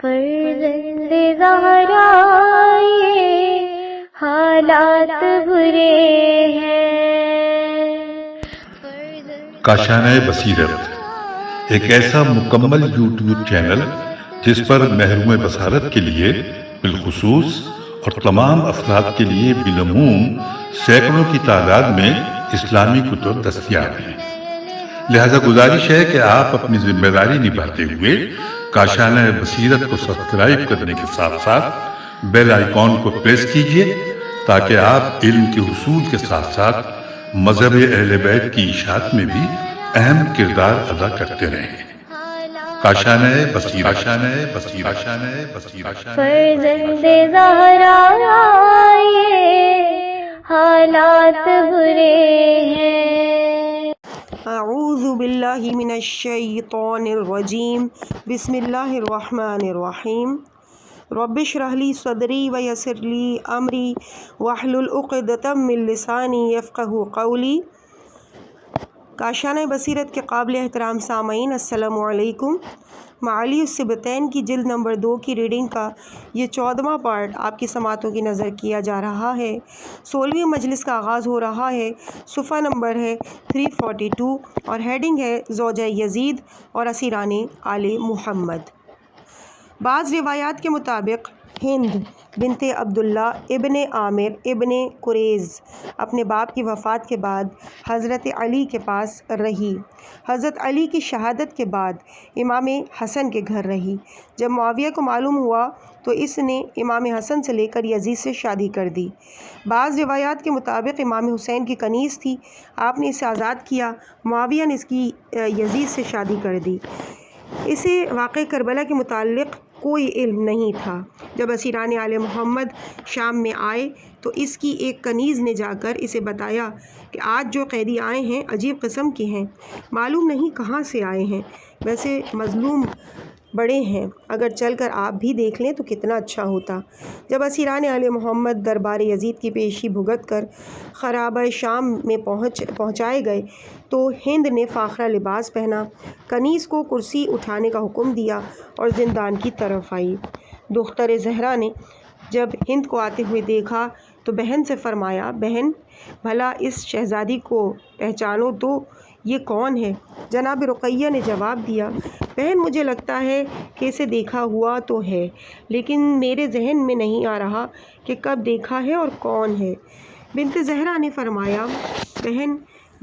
فرزند زہرا یہ حالات برے ہیں۔ کاشانۂ بصیرت ایک ایسا مکمل یوٹیوب چینل جس پر محروم بصارت کے لیے بالخصوص اور تمام افراد کے لیے بالعموم سینکڑوں کی تعداد میں اسلامی کتب دستیاب ہیں۔ لہذا گزارش ہے کہ آپ اپنی ذمہ داری نبھاتے ہوئے کاشانۂ بصیرت کو سبسکرائب کرنے کے ساتھ ساتھ بیل آئیکن کو پریس کیجیے تاکہ آپ علم کے حصول کے ساتھ ساتھ مذہب اہل بیت کی اشاعت میں بھی اہم کردار ادا کرتے رہیں۔ کاشانۂ بصیرت، کاشانۂ بصیرت، کاشانۂ بصیرت۔ فرزند زہرا یہ حالات برے ہیں۔ اعوذ باللہ من الشیطان الرجیم، بسم اللہ الرحمن الرحیم۔ رب اشرح لی صدری ویسر لی امری واحلل عقدۃ من لسانی یفقہوا قولی۔ کاشانۂ بصیرت کے قابل احترام سامعین، السلام علیکم۔ معالی الصبتین کی جلد نمبر 2 کی ریڈنگ کا یہ 14واں پارٹ آپ کی سماعتوں کی نظر کیا جا رہا ہے۔ 16ویں مجلس کا آغاز ہو رہا ہے۔ صفحہ نمبر ہے 342 اور ہیڈنگ ہے زوجہ یزید اور اسیران آل محمد۔ بعض روایات کے مطابق ہند بنت عبداللہ ابن عامر ابن قریظ اپنے باپ کی وفات کے بعد حضرت علی کے پاس رہی۔ حضرت علی کی شہادت کے بعد امام حسن کے گھر رہی۔ جب معاویہ کو معلوم ہوا تو اس نے امام حسن سے لے کر یزید سے شادی کر دی۔ بعض روایات کے مطابق امام حسین کی کنیز تھی، آپ نے اسے آزاد کیا، معاویہ نے اس کی یزید سے شادی کر دی۔ اسے واقعہ کربلا کے متعلق کوئی علم نہیں تھا۔ جب اسیران آل محمد شام میں آئے تو اس کی ایک کنیز نے جا کر اسے بتایا کہ آج جو قیدی آئے ہیں عجیب قسم کے ہیں، معلوم نہیں کہاں سے آئے ہیں، ویسے مظلوم بڑے ہیں، اگر چل کر آپ بھی دیکھ لیں تو کتنا اچھا ہوتا۔ جب اسیران آل محمد دربار یزید کی پیشی بھگت کر خرابہ شام میں پہنچائے گئے تو ہند نے فاخرہ لباس پہنا، کنیز کو کرسی اٹھانے کا حکم دیا اور زندان کی طرف آئی۔ دختر زہرا نے جب ہند کو آتے ہوئے دیکھا تو بہن سے فرمایا، بہن بھلا اس شہزادی کو پہچانو تو، یہ کون ہے؟ جناب رقیہ نے جواب دیا، بہن مجھے لگتا ہے کہ اسے دیکھا ہوا تو ہے، لیکن میرے ذہن میں نہیں آ رہا کہ کب دیکھا ہے اور کون ہے۔ بنت زہرا نے فرمایا، بہن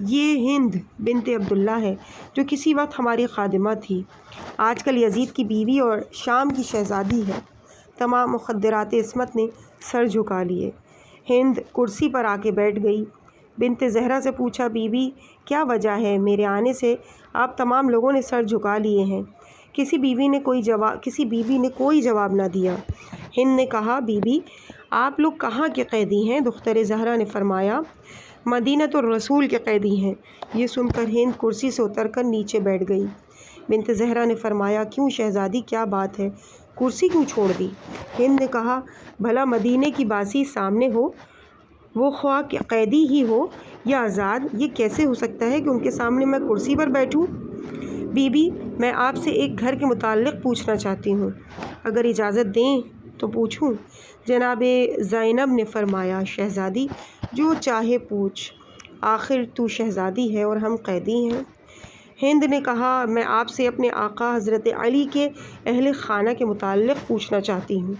یہ ہند بنت عبداللہ ہے جو کسی وقت ہماری خادمہ تھی، آج کل یزید کی بیوی اور شام کی شہزادی ہے۔ تمام مخدرات عصمت نے سر جھکا لیے۔ ہند کرسی پر آ کے بیٹھ گئی۔ بنت زہرا سے پوچھا، بی بی کیا وجہ ہے؟ میرے آنے سے آپ تمام لوگوں نے سر جھکا لیے ہیں۔ کسی بیوی نے کوئی جواب نہ دیا۔ ہند نے کہا، بی بی آپ لوگ کہاں کے قیدی ہیں؟ دختر زہرا نے فرمایا، مدینۃ الرسول کے قیدی ہیں۔ یہ سن کر ہند کرسی سے اتر کر نیچے بیٹھ گئی۔ بنت زہرا نے فرمایا، کیوں شہزادی کیا بات ہے؟ کرسی کیوں چھوڑ دی؟ ہند نے کہا، بھلا مدینے کی باسی سامنے ہو، وہ خواہ کہ قیدی ہی ہو یا آزاد، یہ کیسے ہو سکتا ہے کہ ان کے سامنے میں کرسی پر بیٹھوں؟ بی بی میں آپ سے ایک گھر کے متعلق پوچھنا چاہتی ہوں، اگر اجازت دیں تو پوچھوں؟ جناب زینب نے فرمایا، شہزادی جو چاہے پوچھ، آخر تو شہزادی ہے اور ہم قیدی ہیں۔ ہند نے کہا، میں آپ سے اپنے آقا حضرت علی کے اہل خانہ کے متعلق پوچھنا چاہتی ہوں۔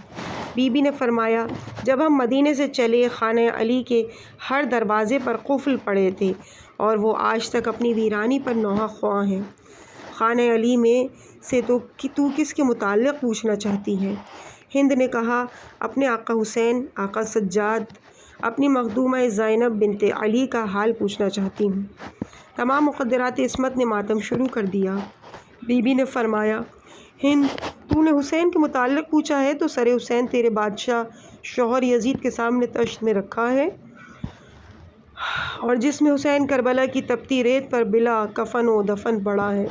بی بی نے فرمایا، جب ہم مدینے سے چلے خانہ علی کے ہر دروازے پر قفل پڑے تھے اور وہ آج تک اپنی ویرانی پر نوحہ خواہ ہیں۔ خانہ علی میں سے تو کس کے متعلق پوچھنا چاہتی ہے؟ ہند نے کہا، اپنے آقا حسین، آقا سجاد، اپنی مخدومہ زینب بنت علی کا حال پوچھنا چاہتی ہوں۔ تمام مخدرات عصمت نے ماتم شروع کر دیا۔ بی بی نے فرمایا، ہند تو نے حسین کے متعلق پوچھا ہے تو سر حسین تیرے بادشاہ شوہر یزید کے سامنے تشت میں رکھا ہے، اور جس میں حسین کربلا کی تپتی ریت پر بلا کفن و دفن پڑا ہے۔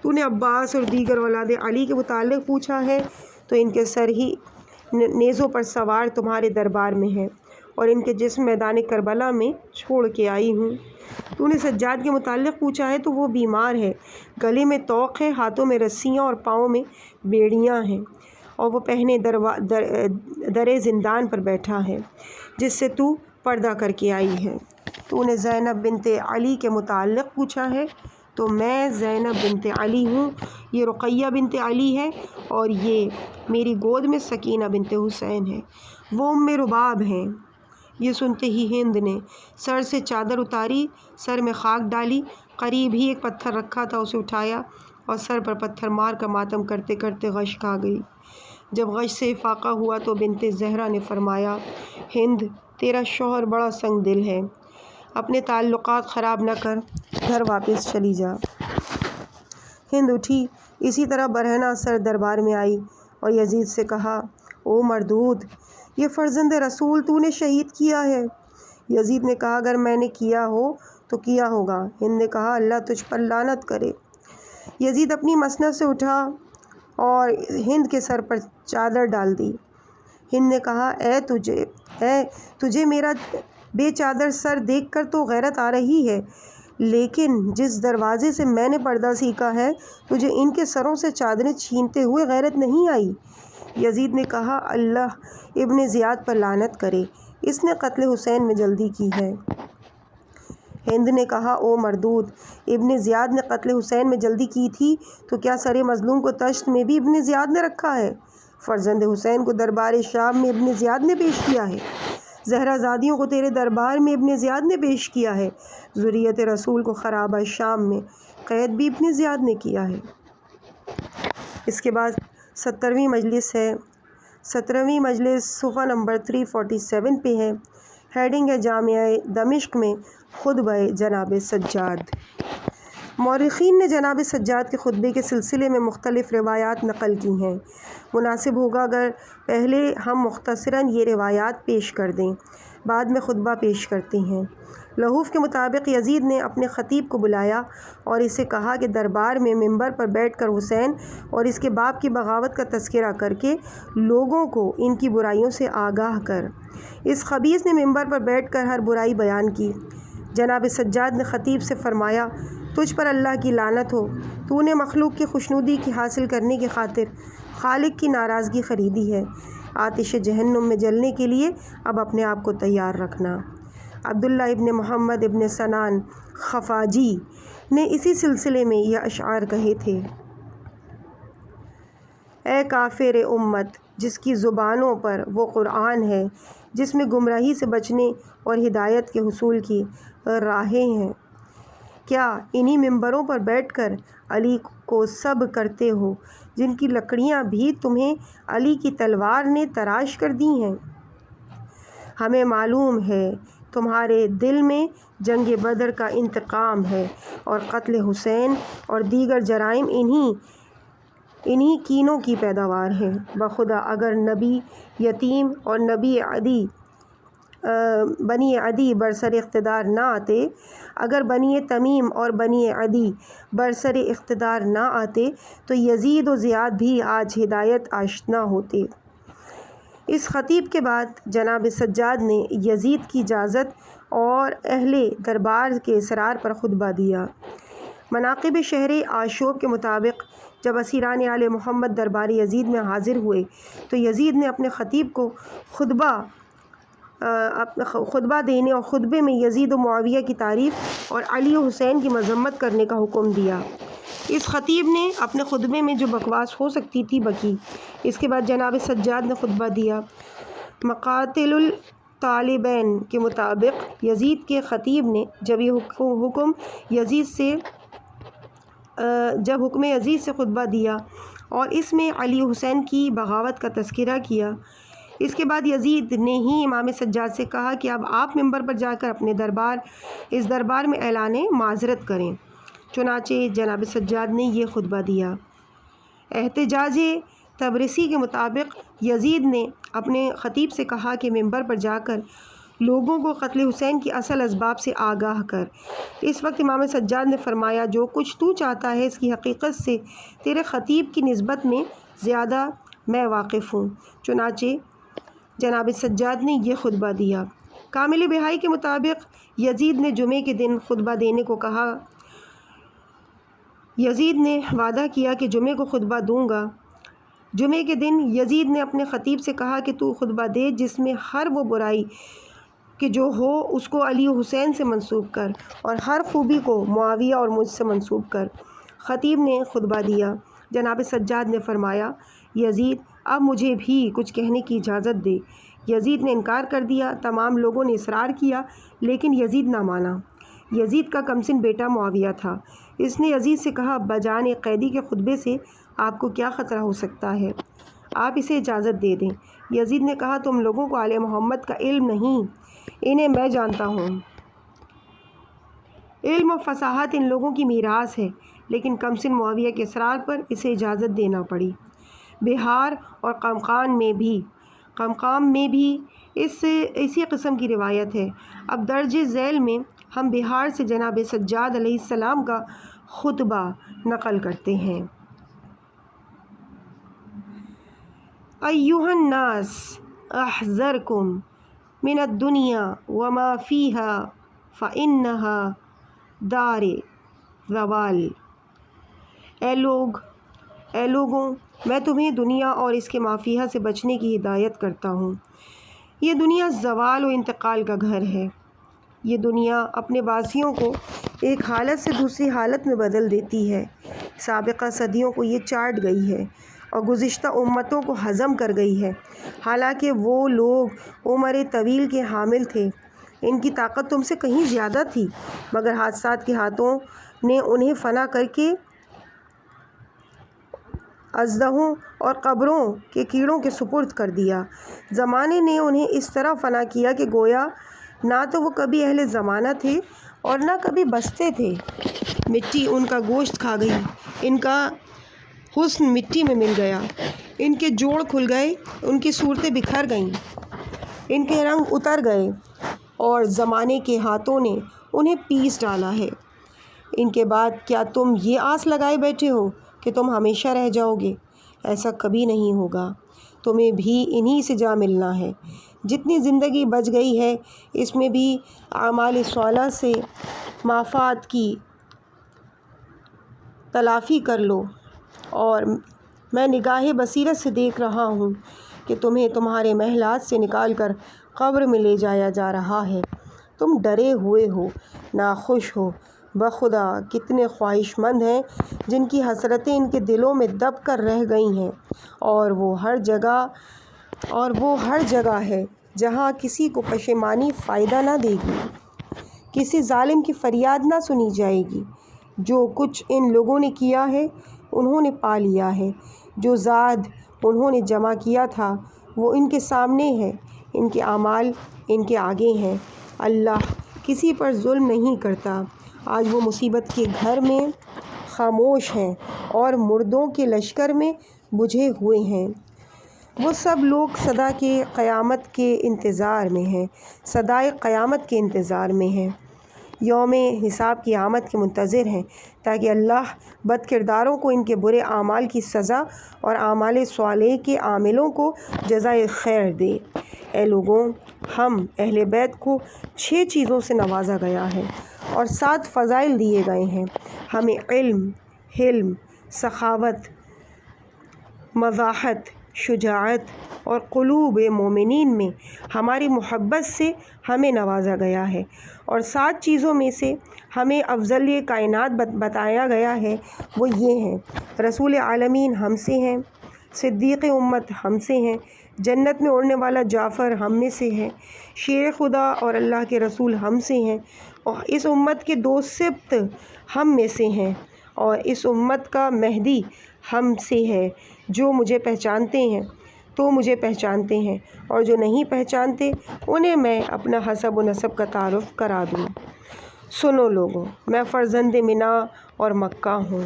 تو نے عباس اور دیگر اولاد علی کے متعلق پوچھا ہے تو ان کے سر ہی نیزوں پر سوار تمہارے دربار میں ہے اور ان کے جسم میدان کربلا میں چھوڑ کے آئی ہوں۔ تو نے سجاد کے متعلق پوچھا ہے تو وہ بیمار ہے، گلے میں طوق ہے، ہاتھوں میں رسیاں اور پاؤں میں بیڑیاں ہیں، اور وہ پہنے در زندان پر بیٹھا ہے جس سے تو پردہ کر کے آئی ہے۔ تو نے زینب بنت علی کے متعلق پوچھا ہے، تو میں زینب بنت علی ہوں، یہ رقیہ بنت علی ہے، اور یہ میری گود میں سکینہ بنت حسین ہے، وہ ام رباب ہیں۔ یہ سنتے ہی ہند نے سر سے چادر اتاری، سر میں خاک ڈالی، قریب ہی ایک پتھر رکھا تھا، اسے اٹھایا اور سر پر پتھر مار کر ماتم کرتے کرتے غش کھا گئی۔ جب غش سے افاقہ ہوا تو بنت زہرا نے فرمایا، ہند تیرا شوہر بڑا سنگ دل ہے، اپنے تعلقات خراب نہ کر، گھر واپس چلی جا۔ ہند اٹھی، اسی طرح برہنہ سر دربار میں آئی اور یزید سے کہا، او مردود، یہ فرزند رسول تو نے شہید کیا ہے۔ یزید نے کہا، اگر میں نے کیا ہو تو کیا ہوگا۔ ہند نے کہا، اللہ تجھ پر لعنت کرے۔ یزید اپنی مسند سے اٹھا اور ہند کے سر پر چادر ڈال دی۔ ہند نے کہا، تجھے میرا بے چادر سر دیکھ کر تو غیرت آ رہی ہے، لیکن جس دروازے سے میں نے پردہ سیکھا ہے تجھے ان کے سروں سے چادریں چھینتے ہوئے غیرت نہیں آئی۔ یزید نے کہا، اللہ ابن زیاد پر لعنت کرے، اس نے قتل حسین میں جلدی کی ہے۔ ہند نے کہا، او مردود، ابن زیاد نے قتل حسین میں جلدی کی تھی تو کیا سر مظلوم کو تشت میں بھی ابن زیاد نے رکھا ہے؟ فرزند حسین کو دربار شام میں ابن زیاد نے پیش کیا ہے، زہرا زادیوں کو تیرے دربار میں ابن زیاد نے پیش کیا ہے، ذریت رسول کو خرابہ شام میں قید بھی ابن زیاد نے کیا ہے۔ اس کے بعد 17ویں مجلس ہے۔ 17ویں مجلس صفحہ نمبر 347 پہ ہے۔ ہیڈنگ ہے، جامعہ دمشق میں خطبہ جناب سجاد۔ مورخین نے جناب سجاد کے خطبے کے سلسلے میں مختلف روایات نقل کی ہیں۔ مناسب ہوگا اگر پہلے ہم مختصراً یہ روایات پیش کر دیں، بعد میں خطبہ پیش کرتے ہیں۔ لحوف کے مطابق یزید نے اپنے خطیب کو بلایا اور اسے کہا کہ دربار میں منبر پر بیٹھ کر حسین اور اس کے باپ کی بغاوت کا تذکرہ کر کے لوگوں کو ان کی برائیوں سے آگاہ کر۔ اس خبیث نے منبر پر بیٹھ کر ہر برائی بیان کی۔ جناب سجاد نے خطیب سے فرمایا، تجھ پر اللہ کی لعنت ہو، تو نے مخلوق کی خوشنودی کی حاصل کرنے کی خاطر خالق کی ناراضگی خریدی ہے، آتش جہنم میں جلنے کے لیے اب اپنے آپ کو تیار رکھنا۔ عبداللہ ابن محمد ابن سنان خفاجی نے اسی سلسلے میں یہ اشعار کہے تھے، اے کافر امت، جس کی زبانوں پر وہ قرآن ہے جس میں گمراہی سے بچنے اور ہدایت کے حصول کی راہیں ہیں، کیا انہی ممبروں پر بیٹھ کر علی کو سب کرتے ہو جن کی لکڑیاں بھی تمہیں علی کی تلوار نے تراش کر دی ہیں؟ ہمیں معلوم ہے تمہارے دل میں جنگ بدر کا انتقام ہے اور قتل حسین اور دیگر جرائم انہی کینوں کی پیداوار ہیں۔ بخدا اگر نبی یتیم اور بنی عدی برسر اقتدار نہ آتے، اگر بنی تمیم اور بنی عدی برسر اقتدار نہ آتے تو یزید و زیاد بھی آج ہدایت آشنا ہوتے۔ اس خطیب کے بعد جناب سجاد نے یزید کی اجازت اور اہل دربار کے اصرار پر خطبہ دیا۔ مناقب شہر آشوب کے مطابق جب اسیران آل محمد دربار یزید میں حاضر ہوئے تو یزید نے اپنے خطیب کو خطبہ دینے اور خطبے میں یزید و معاویہ کی تعریف اور علی و حسین کی مذمت کرنے کا حکم دیا۔ اس خطیب نے اپنے خطبے میں جو بکواس ہو سکتی تھی بکی۔ اس کے بعد جناب سجاد نے خطبہ دیا۔ مقاتل الطالبین کے مطابق یزید کے خطیب نے جب حکم یزید سے خطبہ دیا اور اس میں علی حسین کی بغاوت کا تذکرہ کیا، اس کے بعد یزید نے ہی امام سجاد سے کہا کہ اب آپ منبر پر جا کر اپنے اس دربار میں اعلان معذرت کریں۔ چنانچہ جناب سجاد نے یہ خطبہ دیا۔ احتجاج تبرسی کے مطابق یزید نے اپنے خطیب سے کہا کہ منبر پر جا کر لوگوں کو قتل حسین کی اصل اسباب سے آگاہ کر۔ اس وقت امام سجاد نے فرمایا، جو کچھ تو چاہتا ہے اس کی حقیقت سے تیرے خطیب کی نسبت میں زیادہ میں واقف ہوں۔ چنانچہ جناب سجاد نے یہ خطبہ دیا۔ کامل بہائی کے مطابق یزید نے جمعے کے دن خطبہ دینے کو کہا۔ یزید نے وعدہ کیا کہ جمعے کو خطبہ دوں گا۔ جمعے کے دن یزید نے اپنے خطیب سے کہا کہ تو خطبہ دے جس میں ہر وہ برائی کہ جو ہو اس کو علی و حسین سے منسوب کر اور ہر خوبی کو معاویہ اور مجھ سے منسوب کر۔ خطیب نے خطبہ دیا۔ جناب سجاد نے فرمایا یزید اب مجھے بھی کچھ کہنے کی اجازت دے۔ یزید نے انکار کر دیا۔ تمام لوگوں نے اصرار کیا لیکن یزید نہ مانا۔ یزید کا کمسن بیٹا معاویہ تھا۔ اس نے یزید سے کہا بجان قیدی کے خطبے سے آپ کو کیا خطرہ ہو سکتا ہے، آپ اسے اجازت دے دیں۔ یزید نے کہا تم لوگوں کو آل محمد کا علم نہیں، انہیں میں جانتا ہوں۔ علم و فصاحت ان لوگوں کی میراث ہے، لیکن کمسن معاویہ کے اصرار پر اسے اجازت دینا پڑی۔ بہار اور قمقام میں بھی اسی قسم کی روایت ہے۔ اب درج ذیل میں ہم بہار سے جناب سجاد علیہ السلام کا خطبہ نقل کرتے ہیں۔ ایھا الناس احذرکم من الدنیا وما فیہا فانہا دار زوال۔ اے لوگوں میں تمہیں دنیا اور اس کے ما فیہا سے بچنے کی ہدایت کرتا ہوں۔ یہ دنیا زوال و انتقال کا گھر ہے۔ یہ دنیا اپنے باسیوں کو ایک حالت سے دوسری حالت میں بدل دیتی ہے۔ سابقہ صدیوں کو یہ چاٹ گئی ہے اور گزشتہ امتوں کو ہضم کر گئی ہے۔ حالانکہ وہ لوگ عمر طویل کے حامل تھے، ان کی طاقت تم سے کہیں زیادہ تھی، مگر حادثات کے ہاتھوں نے انہیں فنا کر کے اژدہوں اور قبروں کے کیڑوں کے سپرد کر دیا۔ زمانے نے انہیں اس طرح فنا کیا کہ گویا نہ تو وہ کبھی اہل زمانہ تھے اور نہ کبھی بستے تھے۔ مٹی ان کا گوشت کھا گئی، ان کا حسن مٹی میں مل گیا، ان کے جوڑ کھل گئے، ان کی صورتیں بکھر گئیں، ان کے رنگ اتر گئے اور زمانے کے ہاتھوں نے انہیں پیس ڈالا ہے۔ ان کے بعد کیا تم یہ آس لگائے بیٹھے ہو کہ تم ہمیشہ رہ جاؤ گے؟ ایسا کبھی نہیں ہوگا، تمہیں بھی انہی سے جا ملنا ہے۔ جتنی زندگی بچ گئی ہے اس میں بھی اعمال صالحہ سے مافات کی تلافی کر لو، اور میں نگاہ بصیرت سے دیکھ رہا ہوں کہ تمہیں تمہارے محلات سے نکال کر قبر میں لے جایا جا رہا ہے۔ تم ڈرے ہوئے ہو، ناخوش ہو۔ بخدا کتنے خواہش مند ہیں جن کی حسرتیں ان کے دلوں میں دب کر رہ گئی ہیں، اور وہ ہر جگہ ہے جہاں کسی کو پشیمانی فائدہ نہ دے گی، کسی ظالم کی فریاد نہ سنی جائے گی۔ جو کچھ ان لوگوں نے کیا ہے انہوں نے پا لیا ہے، جو زاد انہوں نے جمع کیا تھا وہ ان کے سامنے ہے، ان کے اعمال ان کے آگے ہیں۔ اللہ کسی پر ظلم نہیں کرتا۔ آج وہ مصیبت کے گھر میں خاموش ہیں اور مردوں کے لشکر میں بجھے ہوئے ہیں۔ وہ سب لوگ صدائے قیامت کے انتظار میں ہیں، یوم حساب کی آمد کے منتظر ہیں، تاکہ اللہ بد کرداروں کو ان کے برے اعمال کی سزا اور اعمال صالح کے عاملوں کو جزائے خیر دے۔ اے لوگوں، ہم اہل بیت کو 6 چیزوں سے نوازا گیا ہے اور 7 فضائل دیے گئے ہیں۔ ہمیں علم، حلم، سخاوت، مضاحت، شجاعت اور قلوب مومنین میں ہماری محبت سے ہمیں نوازا گیا ہے، اور 7 چیزوں میں سے ہمیں افضل کائنات بتایا گیا ہے، وہ یہ ہیں: رسول عالمین ہم سے ہیں، صدیق امت ہم سے ہیں، جنت میں اڑنے والا جعفر ہم میں سے ہے، شیر خدا اور اللہ کے رسول ہم سے ہیں، اور اس امت کے 2 سبط ہم میں سے ہیں، اور اس امت کا مہدی ہم سے ہے۔ جو مجھے پہچانتے ہیں تو مجھے پہچانتے ہیں، اور جو نہیں پہچانتے انہیں میں اپنا حسب و نسب کا تعارف کرا دوں۔ سنو لوگوں، میں فرزند منا اور مکہ ہوں،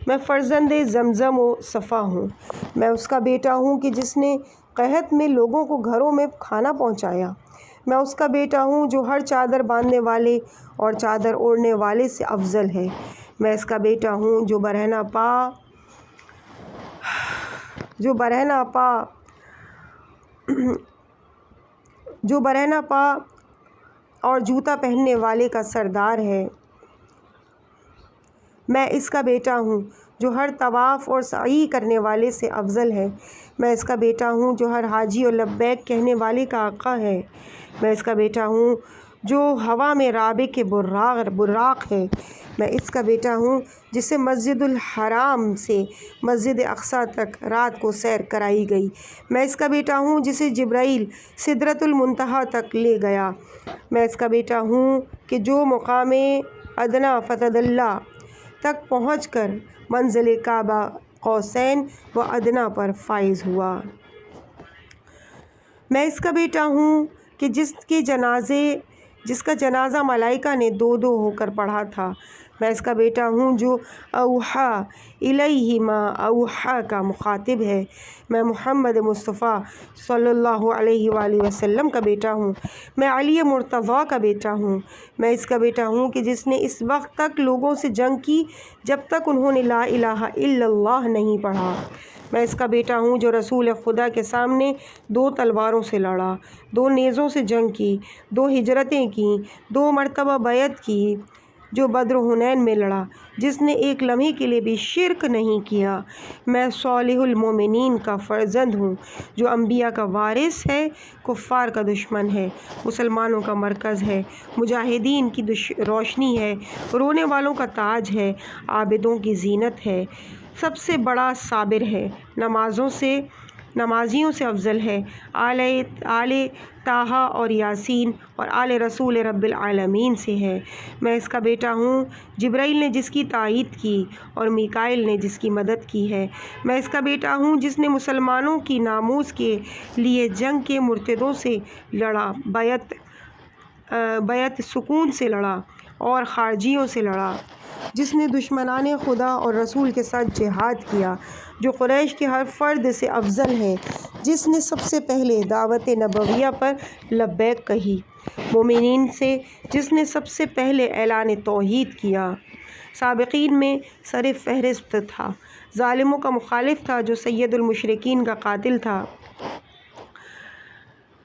میں فرزند زمزم و صفا ہوں، میں اس کا بیٹا ہوں کہ جس نے قحط میں لوگوں کو گھروں میں کھانا پہنچایا، میں اس کا بیٹا ہوں جو ہر چادر باندھنے والے اور چادر اوڑھنے والے سے افضل ہے، میں اس کا بیٹا ہوں جو برہنہ پا اور جوتا پہننے والے کا سردار ہے، میں اس کا بیٹا ہوں جو ہر طواف اور سعی کرنے والے سے افضل ہے۔ میں اس کا بیٹا ہوں جو ہر حاجی اور لبیک کہنے والے کا آقا ہے۔ میں اس کا بیٹا ہوں جو ہوا میں رابع کے براق ہے۔ میں اس کا بیٹا ہوں جسے مسجد الحرام سے مسجد اقصیٰ تک رات کو سیر کرائی گئی۔ میں اس کا بیٹا ہوں جسے جبرائیل سدرۃ المنتہا تک لے گیا۔ میں اس کا بیٹا ہوں کہ جو مقام ادنیٰ فتدلی تک پہنچ کر منزل قاب قوسین و ادنیٰ پر فائز ہوا۔ میں اس کا بیٹا ہوں کہ جس کا جنازہ ملائکہ نے دو دو ہو کر پڑھا تھا۔ میں اس کا بیٹا ہوں جو اوحیٰ الیہ ما اوحیٰ کا مخاطب ہے۔ میں محمد مصطفیٰ صلی اللہ علیہ وآلہ وسلم کا بیٹا ہوں۔ میں علی مرتضیٰ کا بیٹا ہوں۔ میں اس کا بیٹا ہوں کہ جس نے اس وقت تک لوگوں سے جنگ کی جب تک انہوں نے لا الہ الا اللہ نہیں پڑھا۔ میں اس کا بیٹا ہوں جو رسول خدا کے سامنے 2 تلواروں سے لڑا، 2 نیزوں سے جنگ کی، 2 ہجرتیں کیں، 2 مرتبہ بیعت کی، جو بدر و حنین میں لڑا، جس نے ایک لمحے کے لیے بھی شرک نہیں کیا۔ میں صالح المومنین کا فرزند ہوں جو انبیاء کا وارث ہے، کفار کا دشمن ہے، مسلمانوں کا مرکز ہے، مجاہدین کی روشنی ہے، رونے والوں کا تاج ہے، عابدوں کی زینت ہے، سب سے بڑا صابر ہے، نمازیوں سے افضل ہے، آل طٰہٰ اور یاسین اور آل رسول رب العالمین سے ہے۔ میں اس کا بیٹا ہوں جبرائیل نے جس کی تائید کی اور میکائیل نے جس کی مدد کی ہے۔ میں اس کا بیٹا ہوں جس نے مسلمانوں کی ناموس کے لیے جنگ کے مرتدوں سے لڑا، بیعت سکون سے لڑا اور خارجیوں سے لڑا، جس نے دشمنان خدا اور رسول کے ساتھ جہاد کیا، جو قریش کے ہر فرد سے افضل ہے، جس نے سب سے پہلے دعوت نبویہ پر لبیک کہی، مومنین سے جس نے سب سے پہلے اعلان توحید کیا، سابقین میں سر فہرست تھا، ظالموں کا مخالف تھا، جو سید المشرکین کا قاتل تھا،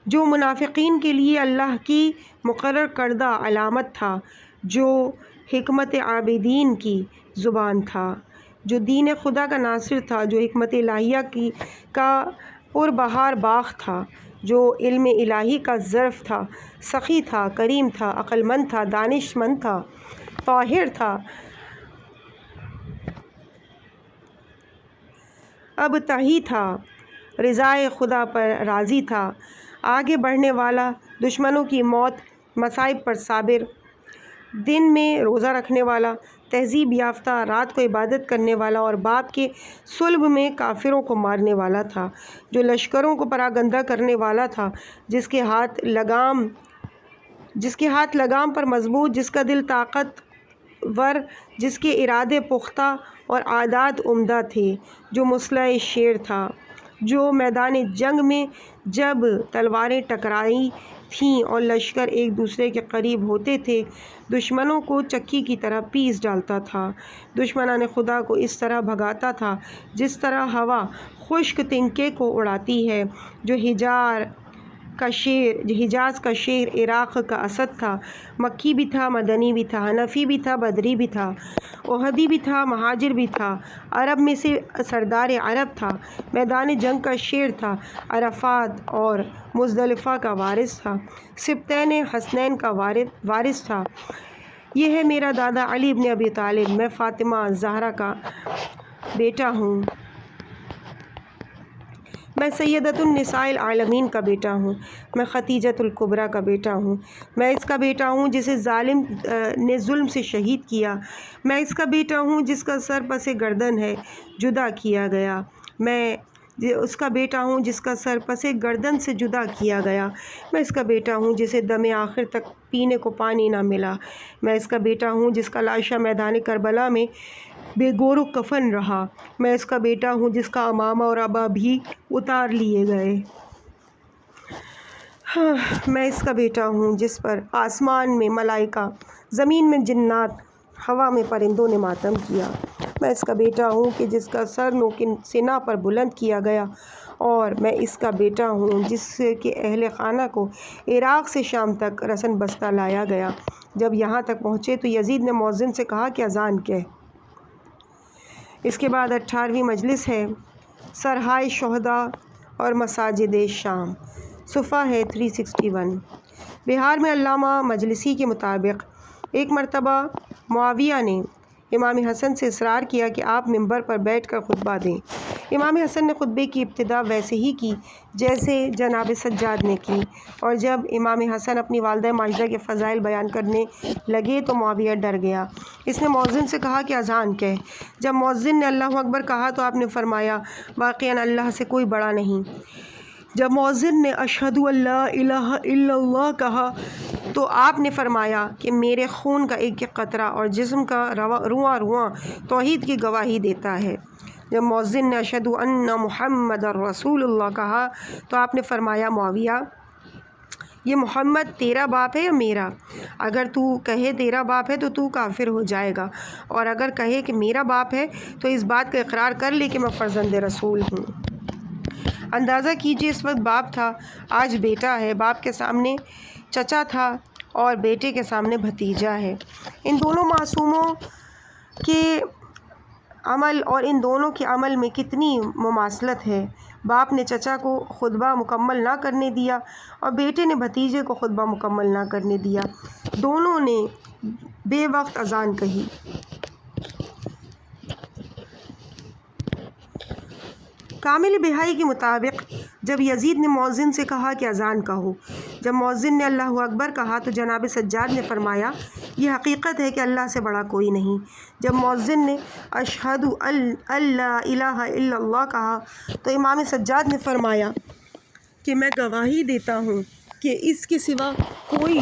جو منافقین کے لیے اللہ کی مقرر کردہ علامت تھا، جو حکمت عابدین کی زبان تھا، جو دین خدا کا ناصر تھا، جو حکمت الہیہ کا پربہار باغ تھا، جو علم الہی کا ظرف تھا، سخی تھا، کریم تھا، عقل مند تھا، دانش مند تھا، طاہر تھا، ابتہی تھا، رضائے خدا پر راضی تھا، آگے بڑھنے والا، دشمنوں کی موت مصائب پر صابر، دن میں روزہ رکھنے والا، تہذیب یافتہ، رات کو عبادت کرنے والا اور باپ کے صلب میں کافروں کو مارنے والا تھا، جو لشکروں کو پراگندہ کرنے والا تھا، جس کے ہاتھ لگام پر مضبوط، جس کا دل طاقت ور، جس کے ارادے پختہ اور عادات عمدہ تھے، جو مسلح شیر تھا، جو میدان جنگ میں جب تلواریں ٹکرائی تھیں اور لشکر ایک دوسرے کے قریب ہوتے تھے، دشمنوں کو چکی کی طرح پیس ڈالتا تھا، دشمنان خدا کو اس طرح بھگاتا تھا جس طرح ہوا خشک تنکے کو اڑاتی ہے، جو حجاز کا شیر، عراق کا اسد تھا، مکی بھی تھا، مدنی بھی تھا، حنفی بھی تھا، بدری بھی تھا، احدی بھی تھا، مہاجر بھی تھا، عرب میں سے سردار عرب تھا، میدان جنگ کا شیر تھا، عرفات اور مزدلفہ کا وارث تھا، سبطین حسنین کا وارث تھا۔ یہ ہے میرا دادا علی بن ابی طالب۔ میں فاطمہ زہرا کا بیٹا ہوں۔ میں سیدۃ النساء العالمین کا بیٹا ہوں۔ میں خدیجۃ الکبریٰ کا بیٹا ہوں۔ میں اس کا بیٹا ہوں جسے ظالم نے ظلم سے شہید کیا۔ میں اس کا بیٹا ہوں جس کا سر پس گردن ہے، جدا کیا گیا۔ میں اس کا بیٹا ہوں جس کا سر پس گردن سے جدا کیا گیا۔ میں اس کا بیٹا ہوں جسے دم آخر تک پینے کو پانی نہ ملا۔ میں اس کا بیٹا ہوں جس کا لاشہ میدان کربلا میں بے گور و کفن رہا۔ میں اس کا بیٹا ہوں جس کا عمامہ اور عبا بھی اتار لیے گئے۔ میں اس کا بیٹا ہوں جس پر آسمان میں ملائکہ، زمین میں جنات، ہوا میں پرندوں نے ماتم کیا۔ میں اس کا بیٹا ہوں کہ جس کا سر نوک سنا پر بلند کیا گیا، اور میں اس کا بیٹا ہوں جس کے اہل خانہ کو عراق سے شام تک رسن بستہ لایا گیا۔ جب یہاں تک پہنچے تو یزید نے مؤذن سے کہا کہ اذان کہہ۔ اس کے بعد 18ویں مجلس ہے سرہائے شہداء اور مساجد شام، صفحہ ہے 361۔ بہار میں علامہ مجلسی کے مطابق ایک مرتبہ معاویہ نے امام حسن سے اصرار کیا کہ آپ منبر پر بیٹھ کر خطبہ دیں۔ امام حسن نے خطبے کی ابتدا ویسے ہی کی جیسے جناب سجاد نے کی، اور جب امام حسن اپنی والدہ ماجدہ کے فضائل بیان کرنے لگے تو معاویہ ڈر گیا۔ اس نے مؤذن سے کہا کہ اذان کہہ۔ جب مؤذن نے اللہ اکبر کہا تو آپ نے فرمایا واقعاً اللہ سے کوئی بڑا نہیں۔ جب مؤذن نے اشہد ان لا الہ الا اللہ کہا تو آپ نے فرمایا کہ میرے خون کا ایک ایک قطرہ اور جسم کا رواں رواں توحید کی گواہی دیتا ہے۔ جب مؤذن نے اشہد ان محمد رسول اللہ کہا تو آپ نے فرمایا معاویہ یہ محمد تیرا باپ ہے یا میرا؟ اگر تو کہے تیرا باپ ہے تو تو کافر ہو جائے گا، اور اگر کہے کہ میرا باپ ہے تو اس بات کا اقرار کر لے کہ میں فرزند رسول ہوں۔ اندازہ کیجئے اس وقت باپ تھا، آج بیٹا ہے، باپ کے سامنے چچا تھا اور بیٹے کے سامنے بھتیجا ہے۔ ان دونوں معصوموں کے عمل اور ان دونوں کے عمل میں کتنی مماثلت ہے۔ باپ نے چچا کو خطبہ مکمل نہ کرنے دیا اور بیٹے نے بھتیجے کو خطبہ مکمل نہ کرنے دیا، دونوں نے بے وقت اذان کہی۔ کامل بہائی کے مطابق جب یزید نے مؤذن سے کہا کہ اذان کہو، جب مؤذن نے اللہ اکبر کہا تو جناب سجاد نے فرمایا یہ حقیقت ہے کہ اللہ سے بڑا کوئی نہیں۔ جب مؤذن نے اشہد ان لا الہ الا اللہ کہا تو امام سجاد نے فرمایا کہ میں گواہی دیتا ہوں کہ اس کے سوا کوئی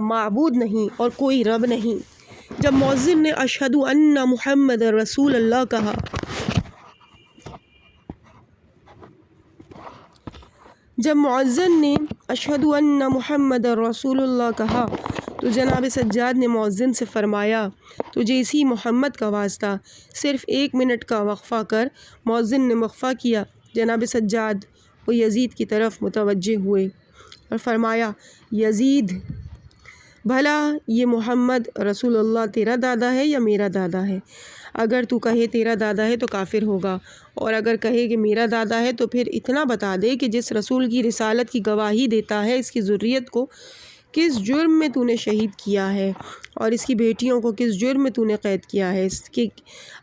معبود نہیں اور کوئی رب نہیں۔ جب مؤذن نے اشہد ان محمد رسول اللہ کہا جب مؤذن نے اشہد ان محمد رسول اللہ کہا تو جناب سجاد نے مؤذن سے فرمایا تجھے اسی محمد کا واسطہ صرف 1 منٹ کا وقفہ کر۔ مؤذن نے وقفہ کیا، جناب سجاد وہ یزید کی طرف متوجہ ہوئے اور فرمایا یزید بھلا یہ محمد رسول اللہ تیرا دادا ہے یا میرا دادا ہے؟ اگر تو کہے تیرا دادا ہے تو کافر ہوگا، اور اگر کہے کہ میرا دادا ہے تو پھر اتنا بتا دے کہ جس رسول کی رسالت کی گواہی دیتا ہے اس کی ذریت کو کس جرم میں تو نے شہید کیا ہے اور اس کی بیٹیوں کو کس جرم میں تو نے قید کیا ہے۔ اس کے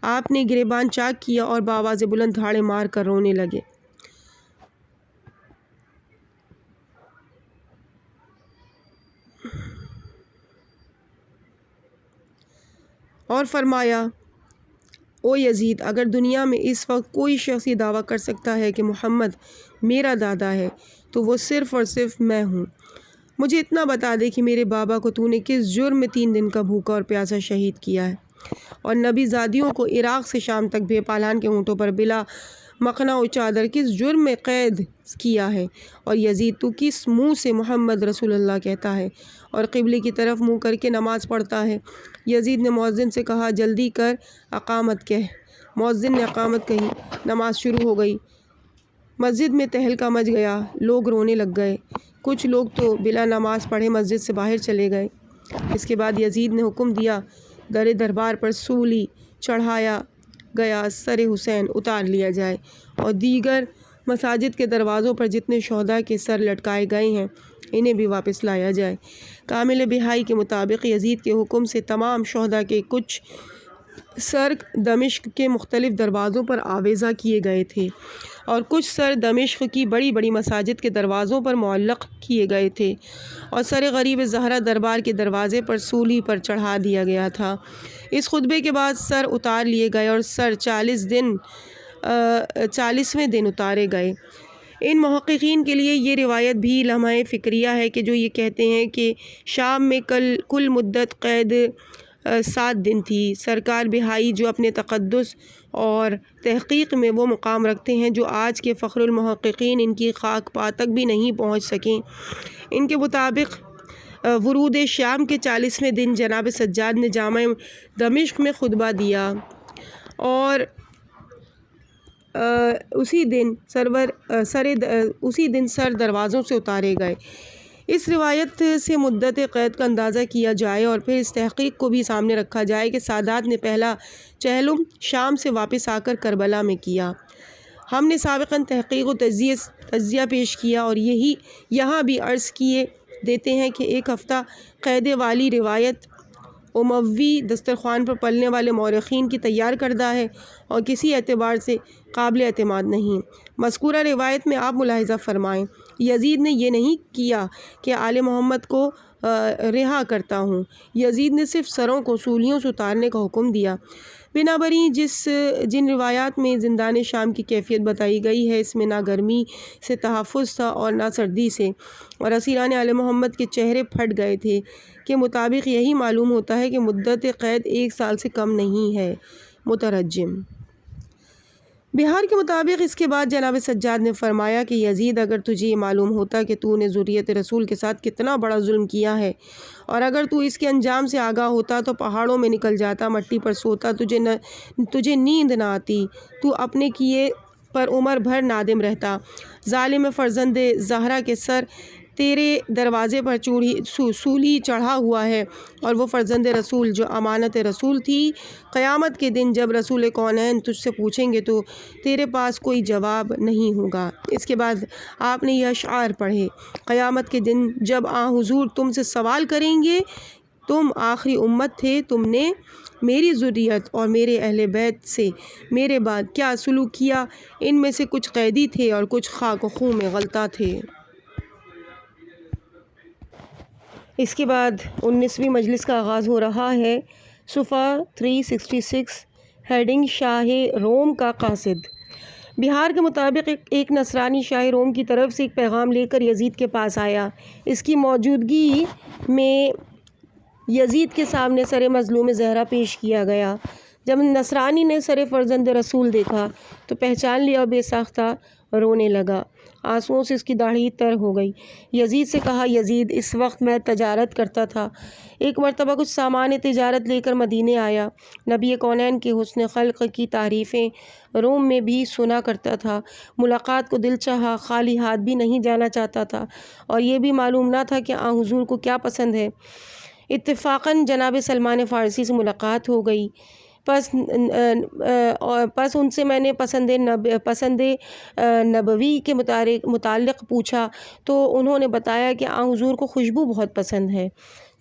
آپ نے گریبان چاک کیا اور بآواز بلند دھاڑے مار کر رونے لگے۔ اور فرمایا او یزید اگر دنیا میں اس وقت کوئی شخص یہ دعویٰ کر سکتا ہے کہ محمد میرا دادا ہے تو وہ صرف اور صرف میں ہوں۔ مجھے اتنا بتا دے کہ میرے بابا کو تو نے کس جرم میں 3 دن کا بھوکا اور پیاسا شہید کیا ہے، اور نبی زادیوں کو عراق سے شام تک بے پالان کے اونٹوں پر بلا مخنا و چادر کس جرم میں قید کیا ہے، اور یزید تو کس منہ سے محمد رسول اللہ کہتا ہے اور قبلے کی طرف منہ کر کے نماز پڑھتا ہے۔ یزید نے مؤذن سے کہا جلدی کر اقامت کہہ۔ مؤذن نے اقامت کہی، نماز شروع ہو گئی، مسجد میں تہلکہ مچ گیا، لوگ رونے لگ گئے، کچھ لوگ تو بلا نماز پڑھے مسجد سے باہر چلے گئے۔ اس کے بعد یزید نے حکم دیا در دربار پر سولی چڑھایا گیا سر حسین اتار لیا جائے اور دیگر مساجد کے دروازوں پر جتنے شہداء کے سر لٹکائے گئے ہیں انہیں بھی واپس لایا جائے۔ کامل بہائی کے مطابق یزید کے حکم سے تمام شہداء کے کچھ سر دمشق کے مختلف دروازوں پر آویزہ کیے گئے تھے اور کچھ سر دمشق کی بڑی بڑی مساجد کے دروازوں پر معلق کیے گئے تھے، اور سر غریب زہرا دربار کے دروازے پر سولی پر چڑھا دیا گیا تھا۔ اس خطبے کے بعد سر اتار لیے گئے اور سر 40ویں دن اتارے گئے۔ ان محققین کے لیے یہ روایت بھی لمحہ فکریہ ہے کہ جو یہ کہتے ہیں کہ شام میں کل مدت قید 7 دن تھی۔ سرکار بہائی جو اپنے تقدس اور تحقیق میں وہ مقام رکھتے ہیں جو آج کے فخر المحققین ان کی خاک پا تک بھی نہیں پہنچ سکیں، ان کے مطابق ورود شام کے 40ویں دن جناب سجاد نے جامع دمشق میں خطبہ دیا اور اسی دن سر دروازوں سے اتارے گئے۔ اس روایت سے مدت قید کا اندازہ کیا جائے اور پھر اس تحقیق کو بھی سامنے رکھا جائے کہ سادات نے پہلا چہلم شام سے واپس آ کر کربلا میں کیا۔ ہم نے سابقاً تحقیق و تجزیہ پیش کیا اور یہی یہاں بھی عرض کیے دیتے ہیں کہ ایک ہفتہ قید والی روایت اموی دسترخوان پر پلنے والے مورخین کی تیار کردہ ہے اور کسی اعتبار سے قابل اعتماد نہیں۔ مذکورہ روایت میں آپ ملاحظہ فرمائیں، یزید نے یہ نہیں کیا کہ آل محمد کو رہا کرتا ہوں، یزید نے صرف سروں کو سولیوں سے اتارنے کا حکم دیا۔ بنابراین جن روایات میں زندان شام کی کیفیت بتائی گئی ہے، اس میں نہ گرمی سے تحفظ تھا اور نہ سردی سے، اور اسیران آل محمد کے چہرے پھٹ گئے تھے کے مطابق یہی معلوم ہوتا ہے کہ مدت قید 1 سال سے کم نہیں ہے۔ مترجم بہار کے مطابق اس کے بعد جناب سجاد نے فرمایا کہ یزید، اگر تجھے یہ معلوم ہوتا کہ تو نے ذریت رسول کے ساتھ کتنا بڑا ظلم کیا ہے، اور اگر تو اس کے انجام سے آگاہ ہوتا تو پہاڑوں میں نکل جاتا، مٹی پر سوتا، تجھے نیند نہ آتی، تو اپنے کیے پر عمر بھر نادم رہتا۔ ظالم فرزند زہرا کے سر تیرے دروازے پر سولی چڑھا ہوا ہے، اور وہ فرزند رسول جو امانت رسول تھی، قیامت کے دن جب رسول کونین تجھ سے پوچھیں گے تو تیرے پاس کوئی جواب نہیں ہوگا۔ اس کے بعد آپ نے یہ اشعار پڑھے: قیامت کے دن جب حضور تم سے سوال کریں گے، تم آخری امت تھے، تم نے میری ذریت اور میرے اہل بیت سے میرے بعد کیا سلوک کیا؟ ان میں سے کچھ قیدی تھے اور کچھ خاک و خون میں غلطہ تھے۔ اس کے بعد 19ویں مجلس کا آغاز ہو رہا ہے۔ صفحہ 366، ہیڈنگ شاہ روم کا قاصد۔ بہار کے مطابق ایک نصرانی شاہ روم کی طرف سے ایک پیغام لے کر یزید کے پاس آیا۔ اس کی موجودگی میں یزید کے سامنے سر مظلوم زہرا پیش کیا گیا۔ جب نصرانی نے سر فرزند رسول دیکھا تو پہچان لیا اور بے ساختہ رونے لگا، آنسوؤں سے اس کی داڑھی تر ہو گئی۔ یزید سے کہا: یزید، اس وقت میں تجارت کرتا تھا، ایک مرتبہ کچھ سامان تجارت لے کر مدینے آیا، نبی کونین کے حسن خلق کی تعریفیں روم میں بھی سنا کرتا تھا، ملاقات کو دل چاہا، خالی ہاتھ بھی نہیں جانا چاہتا تھا، اور یہ بھی معلوم نہ تھا کہ حضور کو کیا پسند ہے۔ اتفاقاً جناب سلمان فارسی سے ملاقات ہو گئی، پس ان سے میں نے پسند نبوی کے متعلق پوچھا تو انہوں نے بتایا کہ حضور کو خوشبو بہت پسند ہے،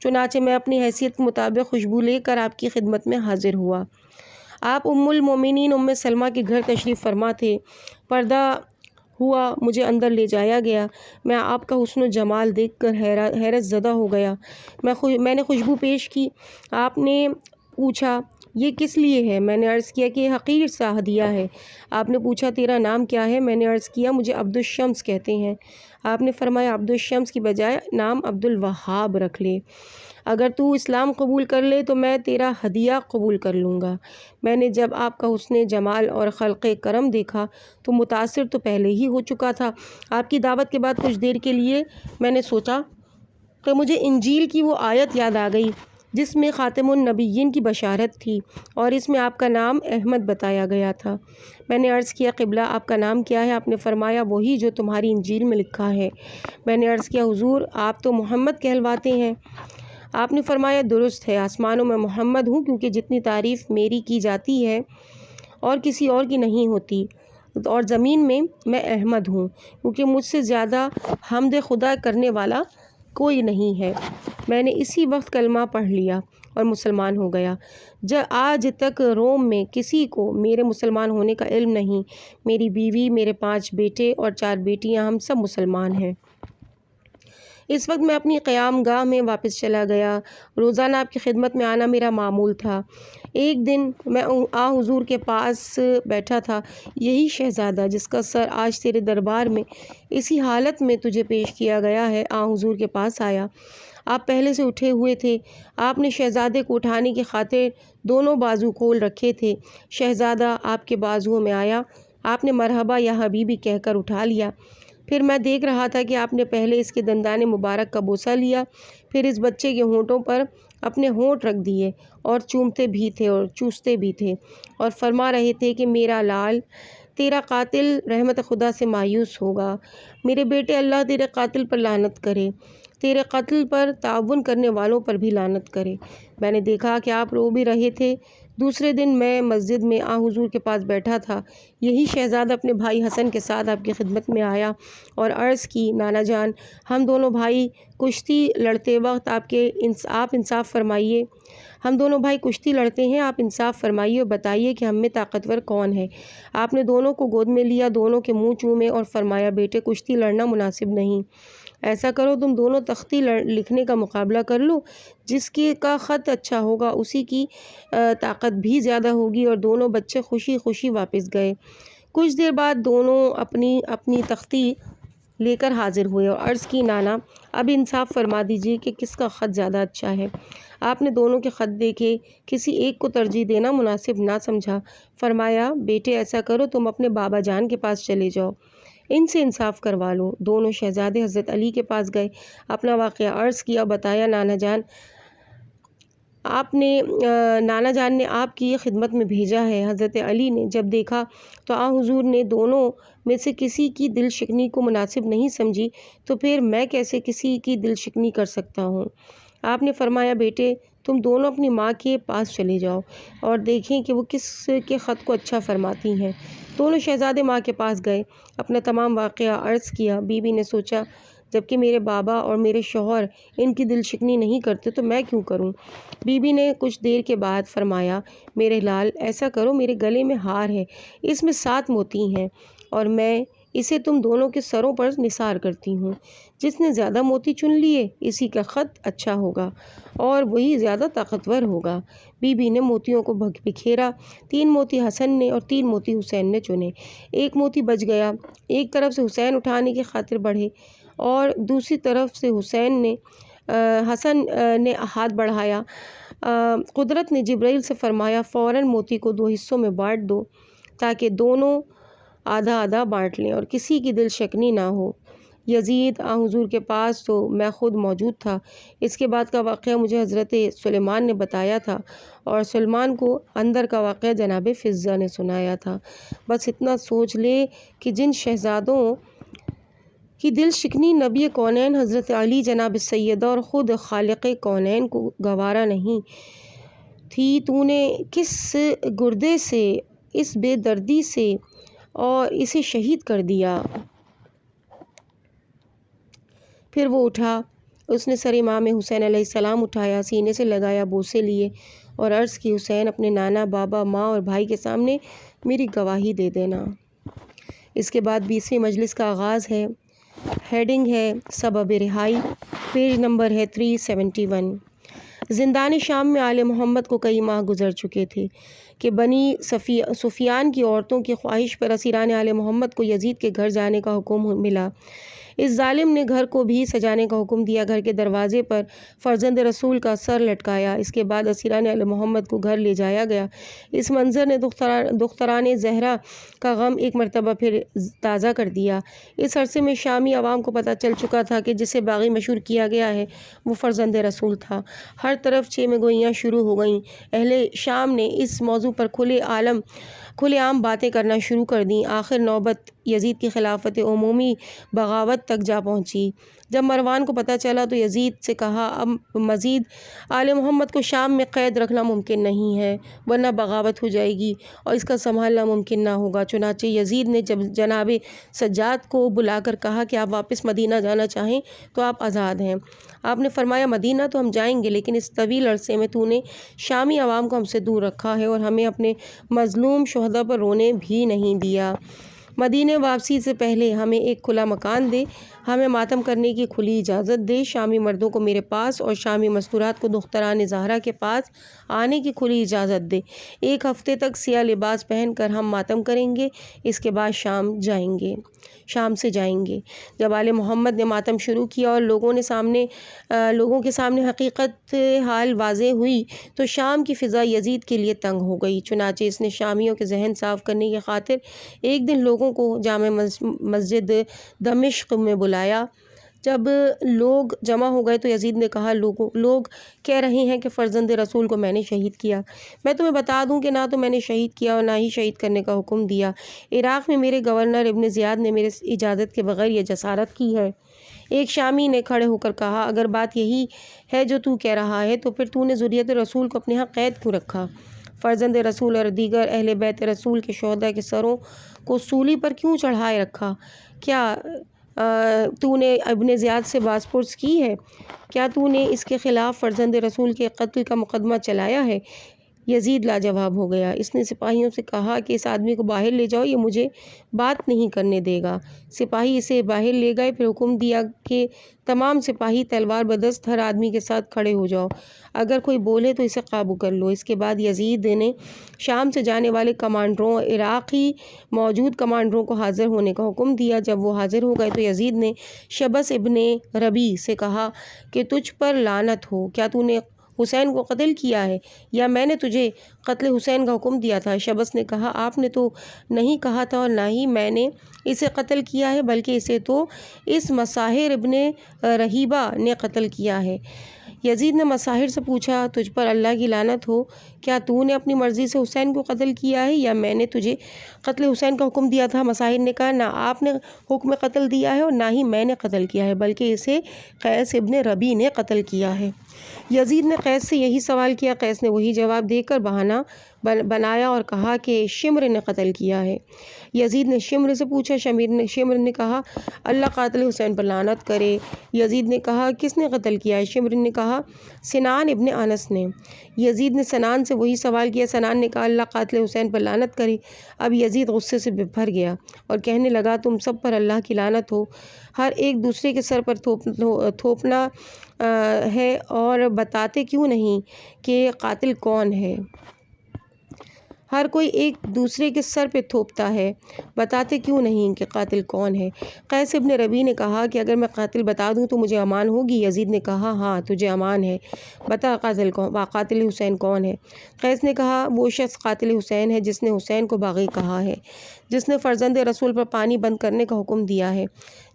چنانچہ میں اپنی حیثیت کے مطابق خوشبو لے کر آپ کی خدمت میں حاضر ہوا۔ آپ ام المومنین ام سلمہ کے گھر تشریف فرما تھے، پردہ ہوا، مجھے اندر لے جایا گیا، میں آپ کا حسن و جمال دیکھ کر حیرت زدہ ہو گیا، میں نے خوشبو پیش کی، آپ نے پوچھا یہ کس لیے ہے؟ میں نے عرض کیا کہ یہ حقیر سا ہدیہ ہے۔ آپ نے پوچھا تیرا نام کیا ہے؟ میں نے عرض کیا مجھے عبدالشمس کہتے ہیں۔ آپ نے فرمایا عبدالشمس کی بجائے نام عبدالوہاب رکھ لے، اگر تو اسلام قبول کر لے تو میں تیرا ہدیہ قبول کر لوں گا۔ میں نے جب آپ کا حسن جمال اور خلق کرم دیکھا تو متاثر تو پہلے ہی ہو چکا تھا، آپ کی دعوت کے بعد کچھ دیر کے لیے میں نے سوچا کہ مجھے انجیل کی وہ آیت یاد آ گئی جس میں خاتم النبیین کی بشارت تھی اور اس میں آپ کا نام احمد بتایا گیا تھا۔ میں نے عرض کیا قبلہ آپ کا نام کیا ہے؟ آپ نے فرمایا وہی جو تمہاری انجیل میں لکھا ہے۔ میں نے عرض کیا حضور آپ تو محمد کہلواتے ہیں۔ آپ نے فرمایا درست ہے، آسمانوں میں محمد ہوں کیونکہ جتنی تعریف میری کی جاتی ہے اور کسی اور کی نہیں ہوتی، اور زمین میں میں احمد ہوں کیونکہ مجھ سے زیادہ حمد خدا کرنے والا کوئی نہیں ہے۔ میں نے اسی وقت کلمہ پڑھ لیا اور مسلمان ہو گیا۔ آج تک روم میں کسی کو میرے مسلمان ہونے کا علم نہیں، میری بیوی، میرے 5 بیٹے اور 4 بیٹیاں، ہم سب مسلمان ہیں۔ اس وقت میں اپنی قیام گاہ میں واپس چلا گیا، روزانہ آپ کی خدمت میں آنا میرا معمول تھا۔ ایک دن میں حضور کے پاس بیٹھا تھا، یہی شہزادہ جس کا سر آج تیرے دربار میں اسی حالت میں تجھے پیش کیا گیا ہے، حضور کے پاس آیا۔ آپ پہلے سے اٹھے ہوئے تھے، آپ نے شہزادے کو اٹھانے کی خاطر دونوں بازو کھول رکھے تھے، شہزادہ آپ کے بازوؤں میں آیا، آپ نے مرحبا یا حبیبی کہہ کر اٹھا لیا۔ پھر میں دیکھ رہا تھا کہ آپ نے پہلے اس کے دندان مبارک کا بوسہ لیا، پھر اس بچے کے ہونٹوں پر اپنے ہونٹ رکھ دیے اور چومتے بھی تھے اور چوستے بھی تھے اور فرما رہے تھے کہ میرا لال تیرا قاتل رحمت خدا سے مایوس ہوگا۔ میرے بیٹے، اللہ تیرے قاتل پر لعنت کرے، تیرے قتل پر تعاون کرنے والوں پر بھی لعنت کرے۔ میں نے دیکھا کہ آپ رو بھی رہے تھے۔ دوسرے دن میں مسجد میں حضور کے پاس بیٹھا تھا، یہی شہزادہ اپنے بھائی حسن کے ساتھ آپ کی خدمت میں آیا اور عرض کی، نانا جان، ہم دونوں بھائی کشتی لڑتے وقت آپ انصاف فرمائیے، ہم دونوں بھائی کشتی لڑتے ہیں، آپ انصاف فرمائیے اور بتائیے کہ ہم میں طاقتور کون ہے۔ آپ نے دونوں کو گود میں لیا، دونوں کے منہ چومے اور فرمایا، بیٹے، کشتی لڑنا مناسب نہیں، ایسا کرو تم دونوں تختی لکھنے کا مقابلہ کر لو، جس کا خط اچھا ہوگا اسی کی طاقت بھی زیادہ ہوگی۔ اور دونوں بچے خوشی خوشی واپس گئے۔ کچھ دیر بعد دونوں اپنی اپنی تختی لے کر حاضر ہوئے اور عرض کی، نانا، اب انصاف فرما دیجیے کہ کس کا خط زیادہ اچھا ہے۔ آپ نے دونوں کے خط دیکھے، کسی ایک کو ترجیح دینا مناسب نہ سمجھا۔ فرمایا، بیٹے ایسا کرو تم اپنے بابا جان کے پاس چلے جاؤ، ان سے انصاف کروا لو۔ دونوں شہزادے حضرت علی کے پاس گئے، اپنا واقعہ عرض کیا، بتایا، نانا جان نے آپ کی خدمت میں بھیجا ہے۔ حضرت علی نے جب دیکھا تو حضور نے دونوں میں سے کسی کی دل شکنی کو مناسب نہیں سمجھی، تو پھر میں کیسے کسی کی دل شکنی کر سکتا ہوں۔ آپ نے فرمایا، بیٹے تم دونوں اپنی ماں کے پاس چلے جاؤ اور دیکھیں کہ وہ کس کے خط کو اچھا فرماتی ہیں۔ دونوں شہزادے ماں کے پاس گئے، اپنا تمام واقعہ عرض کیا۔ بی بی نے سوچا، جبکہ میرے بابا اور میرے شوہر ان کی دل شکنی نہیں کرتے تو میں کیوں کروں۔ بی بی نے کچھ دیر کے بعد فرمایا، میرے لال، ایسا کرو، میرے گلے میں ہار ہے، اس میں 7 موتی ہیں اور میں اسے تم دونوں کے سروں پر نثار کرتی ہوں، جس نے زیادہ موتی چن لیے اسی کا خط اچھا ہوگا اور وہی زیادہ طاقتور ہوگا۔ بی بی نے موتیوں کو بکھیرا، 3 موتی حسن نے اور 3 موتی حسین نے چنے۔ 1 موتی بچ گیا، ایک طرف سے حسین اٹھانے کی خاطر بڑھے اور دوسری طرف سے حسن نے ہاتھ بڑھایا۔ قدرت نے جبرائیل سے فرمایا، فوراً موتی کو 2 حصوں میں بانٹ دو تاکہ دونوں آدھا آدھا بانٹ لیں اور کسی کی دل شکنی نہ ہو۔ یزید حضور کے پاس تو میں خود موجود تھا۔ اس کے بعد کا واقعہ مجھے حضرت سلیمان نے بتایا تھا اور سلیمان کو اندر کا واقعہ جناب فضہ نے سنایا تھا۔ بس اتنا سوچ لے کہ جن شہزادوں کی دل شکنی نبی کونین حضرت علی جناب سیدہ اور خود خالق کونین کو گوارا نہیں تھی، تو نے کس گردے سے، اس بے دردی سے اور اسے شہید کر دیا۔ پھر وہ اٹھا، اس نے سر امام حسین علیہ السلام اٹھایا، سینے سے لگایا، بوسے لیے اور عرض کی، حسین، اپنے نانا، بابا، ماں اور بھائی کے سامنے میری گواہی دے دینا۔ اس کے بعد 20ویں مجلس کا آغاز ہے۔ ہیڈنگ ہے سبب رہائی، پیج نمبر ہے 371۔ زندان شام میں آل محمد کو کئی ماہ گزر چکے تھے کہ بنی سفیان کی عورتوں کی خواہش پر اسیران آل محمد کو یزید کے گھر جانے کا حکم ملا۔ اس ظالم نے گھر کو بھی سجانے کا حکم دیا، گھر کے دروازے پر فرزند رسول کا سر لٹکایا۔ اس کے بعد اسیران آل محمد کو گھر لے جایا گیا۔ اس منظر نے دختران زہرا کا غم ایک مرتبہ پھر تازہ کر دیا۔ اس عرصے میں شامی عوام کو پتہ چل چکا تھا کہ جسے باغی مشہور کیا گیا ہے وہ فرزند رسول تھا۔ ہر طرف چیمے گوئیاں شروع ہو گئیں۔ اہل شام نے اس موضوع پر کھلے عام باتیں کرنا شروع کر دیں۔ آخر نوبت یزید کی خلافت عمومی بغاوت تک جا پہنچی۔ جب مروان کو پتہ چلا تو یزید سے کہا، اب مزید آل محمد کو شام میں قید رکھنا ممکن نہیں ہے، ورنہ بغاوت ہو جائے گی اور اس کا سنبھالنا ممکن نہ ہوگا۔ چنانچہ یزید نے جناب سجاد کو بلا کر کہا کہ آپ واپس مدینہ جانا چاہیں تو آپ آزاد ہیں۔ آپ نے فرمایا، مدینہ تو ہم جائیں گے، لیکن اس طویل عرصے میں تو نے شامی عوام کو ہم سے دور رکھا ہے اور ہمیں اپنے مظلوم شہداء پر رونے بھی نہیں دیا۔ مدینہ واپسی سے پہلے ہمیں ایک کھلا مکان دے، ہمیں ماتم کرنے کی کھلی اجازت دے، شامی مردوں کو میرے پاس اور شامی مستورات کو دختران زہرا کے پاس آنے کی کھلی اجازت دے۔ 1 ہفتے تک سیاہ لباس پہن کر ہم ماتم کریں گے، اس کے بعد شام سے جائیں گے۔ جب آل محمد نے ماتم شروع کیا اور لوگوں کے سامنے حقیقت حال واضح ہوئی تو شام کی فضا یزید کے لیے تنگ ہو گئی۔ چنانچہ اس نے شامیوں کے ذہن صاف کرنے کی خاطر ایک دن لوگوں کو جامع مسجد دمشق میں بلایا۔ جب لوگ جمع ہو گئے تو یزید نے کہا لوگ کہہ رہے ہیں کہ فرزند رسول کو میں نے شہید کیا۔ میں تمہیں بتا دوں کہ نہ تو میں نے شہید کیا اور نہ ہی شہید کرنے کا حکم دیا۔ عراق میں میرے گورنر ابن زیاد نے میرے اجازت کے بغیر یہ جسارت کی ہے۔ ایک شامی نے کھڑے ہو کر کہا اگر بات یہی ہے جو تو کہہ رہا ہے تو پھر تو نے ذریت رسول کو اپنے ہاں قید کیوں رکھا؟ فرزند رسول اور دیگر اہل بیت رسول کے شہداء کے سروں کو سولی پر کیوں چڑھائے رکھا؟ کیا تو نے ابن زیاد سے باز پرس کی ہے؟ کیا تو نے اس کے خلاف فرزند رسول کے قتل کا مقدمہ چلایا ہے؟ یزید لاجواب ہو گیا۔ اس نے سپاہیوں سے کہا کہ اس آدمی کو باہر لے جاؤ، یہ مجھے بات نہیں کرنے دے گا۔ سپاہی اسے باہر لے گئے، پھر حکم دیا کہ تمام سپاہی تلوار بدست ہر آدمی کے ساتھ کھڑے ہو جاؤ، اگر کوئی بولے تو اسے قابو کر لو۔ اس کے بعد یزید نے شام سے جانے والے کمانڈروں عراقی موجود کمانڈروں کو حاضر ہونے کا حکم دیا۔ جب وہ حاضر ہو گئے تو یزید نے شبس ابن ربی سے کہا کہ تجھ پر لعنت ہو، کیا تو نے حسین کو قتل کیا ہے یا میں نے تجھے قتل حسین کا حکم دیا تھا؟ شبس نے کہا آپ نے تو نہیں کہا تھا اور نہ ہی میں نے اسے قتل کیا ہے، بلکہ اسے تو اس مساہر ابن رہیبہ نے قتل کیا ہے۔ یزید نے مساہر سے پوچھا تجھ پر اللہ کی لعنت ہو، کیا تو نے اپنی مرضی سے حسین کو قتل کیا ہے یا میں نے تجھے قتل حسین کا حکم دیا تھا؟ مساہر نے کہا نہ آپ نے حکم قتل دیا ہے اور نہ ہی میں نے قتل کیا ہے، بلکہ اسے قیس ابن ربی نے قتل کیا ہے۔ یزید نے قیس سے یہی سوال کیا، قیس نے وہی جواب دے کر بہانہ بنایا اور کہا کہ شمر نے قتل کیا ہے۔ یزید نے شمر سے پوچھا، شمر نے کہا اللہ قاتل حسین پر لعنت کرے۔ یزید نے کہا کس نے قتل کیا ہے؟ شمر نے کہا سنان ابن انس نے۔ یزید نے سنان سے وہی سوال کیا، سنان نے کہا اللہ قاتل حسین پر لعنت کرے۔ اب یزید غصے سے بھر گیا اور کہنے لگا تم سب پر اللہ کی لعنت ہو، ہر ایک دوسرے کے سر پر تھوپنا ہے اور بتاتے کیوں نہیں کہ قاتل کون ہے؟ ہر کوئی ایک دوسرے کے سر پہ تھوپتا ہے، بتاتے کیوں نہیں کہ قاتل کون ہے؟ قیس ابن ربی نے کہا کہ اگر میں قاتل بتا دوں تو مجھے امان ہوگی؟ یزید نے کہا ہاں تجھے امان ہے، بتا قاتل حسین کون ہے؟ قیس نے کہا وہ شخص قاتل حسین ہے جس نے حسین کو باغی کہا ہے، جس نے فرزند رسول پر پانی بند کرنے کا حکم دیا ہے،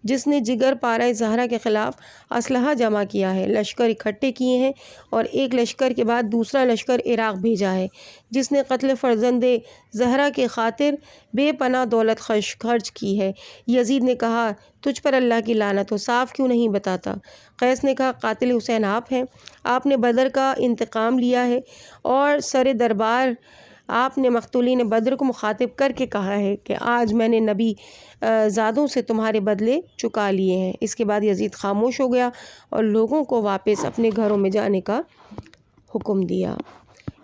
جس نے جگر پارہ زہرا کے خلاف اسلحہ جمع کیا ہے، لشکر اکٹھے کیے ہیں اور ایک لشکر کے بعد دوسرا لشکر عراق بھیجا ہے، جس نے قتل فرزند زہرا کے خاطر بے پناہ دولت خرچ کی ہے۔ یزید نے کہا تجھ پر اللہ کی لعنت ہو، صاف کیوں نہیں بتاتا؟ قیس نے کہا قاتل حسین آپ ہیں، آپ نے بدر کا انتقام لیا ہے اور سر دربار آپ نے مقتولین بدر کو مخاطب کر کے کہا ہے کہ آج میں نے نبی زادوں سے تمہارے بدلے چکا لیے ہیں۔ اس کے بعد یزید خاموش ہو گیا اور لوگوں کو واپس اپنے گھروں میں جانے کا حکم دیا۔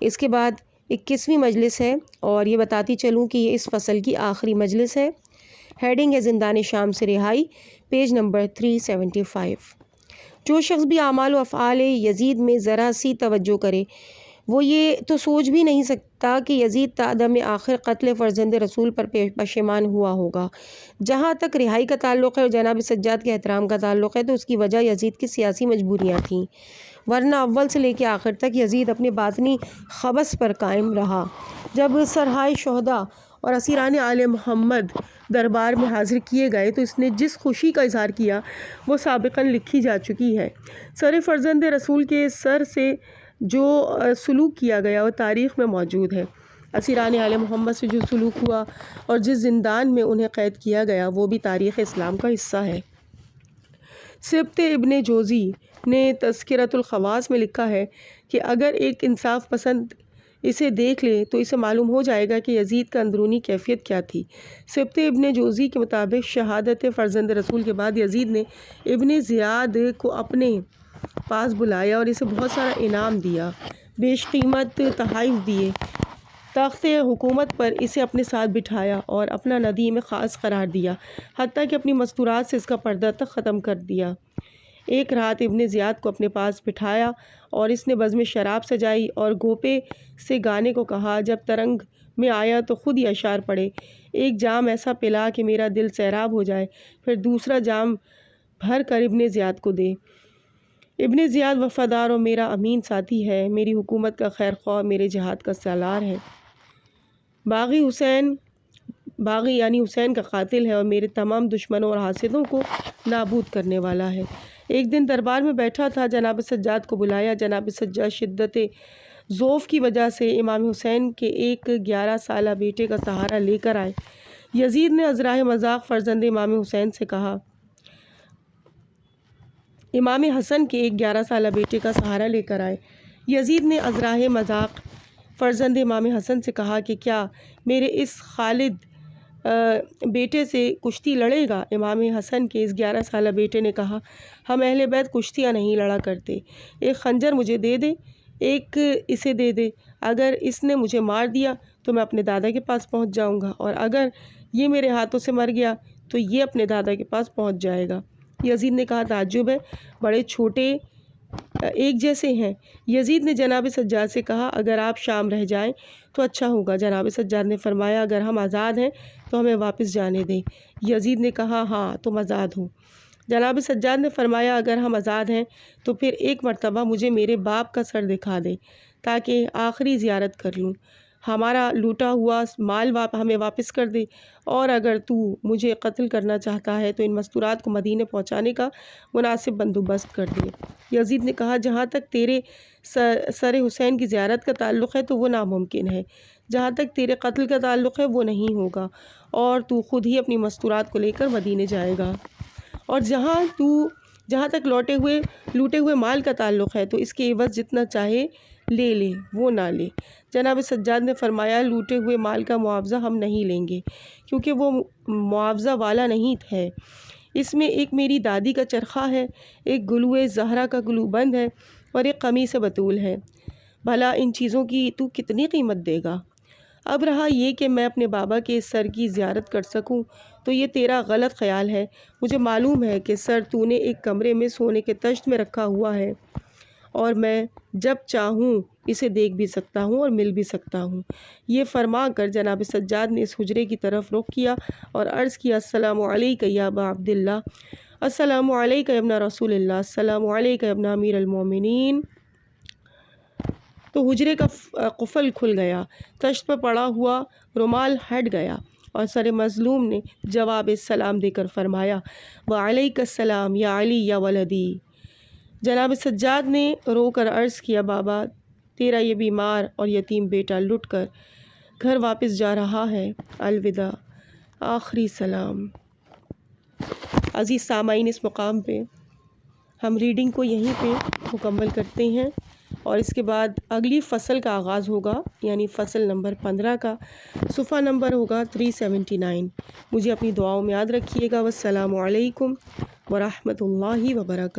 اس کے بعد 21ویں مجلس ہے اور یہ بتاتی چلوں کہ یہ اس فصل کی آخری مجلس ہے۔ ہیڈنگ ہے زندان شام سے رہائی، پیج نمبر 375۔ جو شخص بھی اعمال و افعال یزید میں ذرا سی توجہ کرے وہ یہ تو سوچ بھی نہیں سکتا کہ یزید تا دم آخر قتل فرزند رسول پر پشیمان ہوا ہوگا۔ جہاں تک رہائی کا تعلق ہے اور جناب سجاد کے احترام کا تعلق ہے تو اس کی وجہ یزید کی سیاسی مجبوریاں تھیں، ورنہ اول سے لے کے آخر تک یزید اپنے باطنی خبث پر قائم رہا۔ جب سرہائے شہداء اور اسیران آل محمد دربار میں حاضر کیے گئے تو اس نے جس خوشی کا اظہار کیا وہ سابقاً لکھی جا چکی ہے۔ سر فرزند رسول کے سر سے جو سلوک کیا گیا وہ تاریخ میں موجود ہے۔ اسیران آل محمد سے جو سلوک ہوا اور جس زندان میں انہیں قید کیا گیا وہ بھی تاریخ اسلام کا حصہ ہے۔ سبت ابن جوزی نے تذکرۃ الخواص میں لکھا ہے کہ اگر ایک انصاف پسند اسے دیکھ لے تو اسے معلوم ہو جائے گا کہ یزید کا اندرونی کیفیت کیا تھی۔ سبت ابن جوزی کے مطابق شہادت فرزند رسول کے بعد یزید نے ابن زیاد کو اپنے پاس بلایا اور اسے بہت سارا انعام دیا، بیش قیمت تحائف دیے، تخت حکومت پر اسے اپنے ساتھ بٹھایا اور اپنا ندیم خاص قرار دیا، حتیٰ کہ اپنی مستورات سے اس کا پردہ تک ختم کر دیا۔ ایک رات ابن زیاد کو اپنے پاس بٹھایا اور اس نے بزم شراب سجائی اور گوپے سے گانے کو کہا۔ جب ترنگ میں آیا تو خود ہی اشعار پڑھے، ایک جام ایسا پلا کہ میرا دل سیراب ہو جائے، پھر دوسرا جام بھر کر ابن زیاد کو دے۔ ابن زیاد وفادار اور میرا امین ساتھی ہے، میری حکومت کا خیر خواہ، میرے جہاد کا سالار ہے۔ باغی حسین باغی یعنی حسین کا قاتل ہے اور میرے تمام دشمنوں اور حاسدوں کو نابود کرنے والا ہے۔ ایک دن دربار میں بیٹھا تھا، جناب سجاد کو بلایا۔ جناب سجاد شدت ذوف کی وجہ سے امام حسین کے ایک 11 سالہ بیٹے کا سہارا لے کر آئے۔ یزید نے ازراہ مذاق فرزند امام حسین سے کہا، امام حسن کے ایک 11 سالہ بیٹے کا سہارا لے کر آئے۔ یزید نے ازراہ مذاق فرزند امام حسن سے کہا کہ کیا میرے اس خالد بیٹے سے کشتی لڑے گا؟ امام حسن کے اس 11 سالہ بیٹے نے کہا، ہم اہل بیت کشتیاں نہیں لڑا کرتے، ایک خنجر مجھے دے دے، ایک اسے دے دے، اگر اس نے مجھے مار دیا تو میں اپنے دادا کے پاس پہنچ جاؤں گا، اور اگر یہ میرے ہاتھوں سے مر گیا تو یہ اپنے دادا کے پاس پہنچ جائے گا۔ یزید نے کہا، تعجب ہے، بڑے چھوٹے ایک جیسے ہیں۔ یزید نے جناب سجاد سے کہا، اگر آپ شام رہ جائیں تو اچھا ہوگا۔ جناب سجاد نے فرمایا، اگر ہم آزاد ہیں تو ہمیں واپس جانے دیں۔ یزید نے کہا، ہاں تم آزاد ہو۔ جناب سجاد نے فرمایا، اگر ہم آزاد ہیں تو پھر ایک مرتبہ مجھے میرے باپ کا سر دکھا دے تاکہ آخری زیارت کر لوں، ہمارا لوٹا ہوا مال ہمیں واپس کر دے، اور اگر تو مجھے قتل کرنا چاہتا ہے تو ان مستورات کو مدینے پہنچانے کا مناسب بندوبست کر دے۔ یزید نے کہا، جہاں تک تیرے سر حسین کی زیارت کا تعلق ہے تو وہ ناممکن ہے، جہاں تک تیرے قتل کا تعلق ہے وہ نہیں ہوگا، اور تو خود ہی اپنی مستورات کو لے کر مدینے جائے گا، اور جہاں تک لوٹے ہوئے مال کا تعلق ہے تو اس کے عوض جتنا چاہے لے لے، وہ نہ لے۔ جناب سجاد نے فرمایا، لوٹے ہوئے مال کا معاوضہ ہم نہیں لیں گے، کیونکہ وہ معاوضہ والا نہیں ہے، اس میں ایک میری دادی کا چرخہ ہے، ایک گلوئے زہرا کا گلو بند ہے، اور ایک قمیص بطول ہے، بھلا ان چیزوں کی تو کتنی قیمت دے گا؟ اب رہا یہ کہ میں اپنے بابا کے سر کی زیارت کر سکوں تو یہ تیرا غلط خیال ہے، مجھے معلوم ہے کہ سر تو نے ایک کمرے میں سونے کے تشت میں رکھا ہوا ہے، اور میں جب چاہوں اسے دیکھ بھی سکتا ہوں اور مل بھی سکتا ہوں۔ یہ فرما کر جناب سجاد نے اس حجرے کی طرف رخ کیا اور عرض کیا، السلام علیک یا ابا عبداللہ، السلام علیک ابن رسول اللہ، السلام علیک ابن امیر المومنین۔ تو حجرے کا قفل کھل گیا، تشت پر پڑا ہوا رومال ہٹ گیا، اور سر مظلوم نے جواب سلام دے کر فرمایا، وعلیک السلام یا علی یا ولدی۔ جناب سجاد نے رو کر عرض کیا، بابا تیرا یہ بیمار اور یتیم بیٹا لٹ کر گھر واپس جا رہا ہے، الوداع، آخری سلام۔ عزیز سامعین، اس مقام پہ ہم ریڈنگ کو یہیں پہ مکمل کرتے ہیں، اور اس کے بعد اگلی فصل کا آغاز ہوگا، یعنی فصل نمبر 15 کا صفحہ نمبر ہوگا 379۔ مجھے اپنی دعاؤں میں یاد رکھیے گا۔ والسلام علیکم ورحمۃ اللہ وبرکاتہ۔